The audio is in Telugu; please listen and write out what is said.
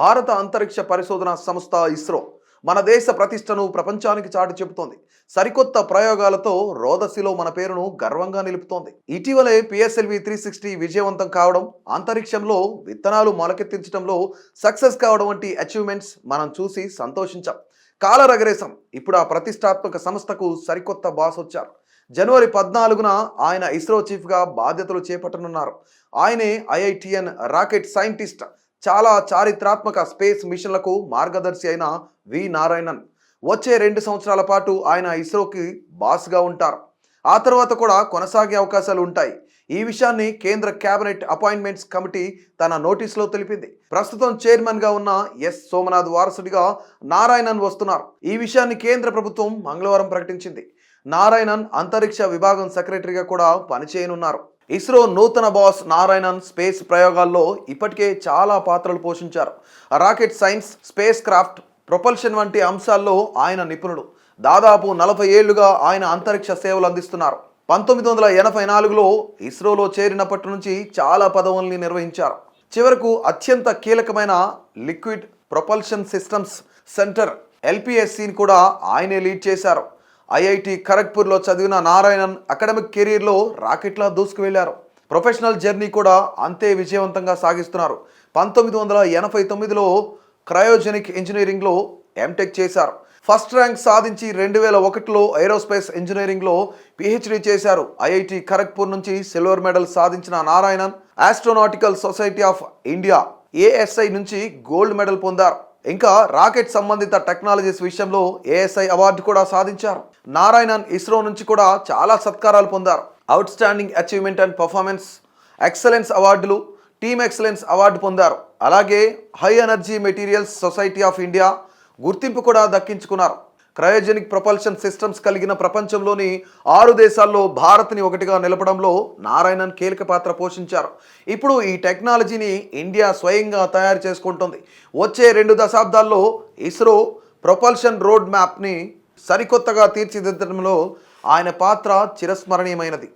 భారత అంతరిక్ష పరిశోధన సంస్థ ఇస్రో మన దేశ ప్రతిష్టను ప్రపంచానికి చాటి చెబుతోంది. సరికొత్త ప్రయోగాలతో రోదసిలో మన పేరును గర్వంగా నిలుపుతోంది. ఇటీవలే పిఎస్ఎల్వి 360 విజయవంతం కావడం, అంతరిక్షంలో విత్తనాలు మొలకెత్తించడంలో సక్సెస్ కావడం వంటి అచీవ్మెంట్స్ మనం చూసి సంతోషించాం. కాలరగరేసం ఇప్పుడు ఆ ప్రతిష్టాత్మక సంస్థకు సరికొత్త బాస్ వచ్చారు. జనవరి 14న ఆయన ఇస్రో చీఫ్గా బాధ్యతలు చేపట్టనున్నారు. ఆయనే ఐఐటిఎన్ రాకెట్ సైంటిస్ట్, చాలా చారిత్రాత్మక స్పేస్ మిషన్లకు మార్గదర్శి అయిన వి నారాయణన్. వచ్చే 2 సంవత్సరాల పాటు ఆయన ఇస్రోకి బాస్గా ఉంటారు. ఆ తర్వాత కూడా కొనసాగే అవకాశాలు ఉంటాయి. ఈ విషయాన్ని కేంద్ర కేబినెట్ అపాయింట్మెంట్స్ కమిటీ తన నోటీసులో తెలిపింది. ప్రస్తుతం చైర్మన్గా ఉన్న ఎస్ సోమనాథ్ వారసుడిగా నారాయణన్ వస్తున్నారు. ఈ విషయాన్ని కేంద్ర ప్రభుత్వం మంగళవారం ప్రకటించింది. నారాయణన్ అంతరిక్ష విభాగం సెక్రటరీగా కూడా పనిచేయనున్నారు. ఇస్రో నూతన బాస్ నారాయణన్ స్పేస్ ప్రయోగాల్లో ఇప్పటికే చాలా పాత్రలు పోషించారు. Rocket science, space craft, propulsion వంటి అంశాల్లో ఆయన నిపుణుడు. దాదాపు 40 ఏళ్లుగా ఆయన అంతరిక్ష సేవలు అందిస్తున్నారు. 1984లో ఇస్రోలో చేరినప్పటి నుంచి చాలా పదవుల్ని నిర్వహించారు. చివరకు అత్యంత కీలకమైన లిక్విడ్ ప్రొపల్షన్ సిస్టమ్స్ సెంటర్ ఎల్పిఎస్సిని కూడా ఆయనే లీడ్ చేశారు. ఐఐటి ఖరగ్పూర్లో చదివిన నారాయణన్ అకాడమిక్ కెరీర్లో రాకెట్లా దూసుకు వెళ్లారు. ప్రొఫెషనల్ జర్నీ కూడా అంతే విజయవంతంగా సాగిస్తున్నారు. 1989లో క్రయోజెనిక్ ఇంజనీరింగ్లో ఎంటెక్ చేశారు. ఫస్ట్ ర్యాంక్ సాధించి 2001లో ఏరోస్పేస్ ఇంజనీరింగ్లో పిహెచ్డి చేశారు. ఐఐటి ఖరగ్పూర్ నుంచి సిల్వర్ మెడల్ సాధించిన Narayanan astronautical society of India ASI నుంచి గోల్డ్ మెడల్ పొందారు. ఇంకా రాకెట్ సంబంధిత టెక్నాలజీస్ విషయంలో ఏఎస్ఐ అవార్డు కూడా సాధించారు. నారాయణన్ ఇస్రో నుంచి కూడా చాలా సత్కారాలు పొందారు. Out standing achievement and performance excellence అవార్డులు, టీమ్ ఎక్సలెన్స్ అవార్డు పొందారు. అలాగే high energy materials society of India గుర్తింపు కూడా దక్కించుకున్నారు. క్రయోజెనిక్ ప్రొపల్షన్ సిస్టమ్స్ కలిగిన ప్రపంచంలోని 6 దేశాల్లో భారత్ని ఒకటిగా నిలపడంలో నారాయణన్ కీలక పాత్ర పోషించారు. ఇప్పుడు ఈ టెక్నాలజీని ఇండియా స్వయంగా తయారు చేసుకుంటుంది. వచ్చే 2 దశాబ్దాల్లో ఇస్రో ప్రొపల్షన్ రోడ్ మ్యాప్ని సరికొత్తగా తీర్చిదిద్దడంలో ఆయన పాత్ర చిరస్మరణీయమైనది.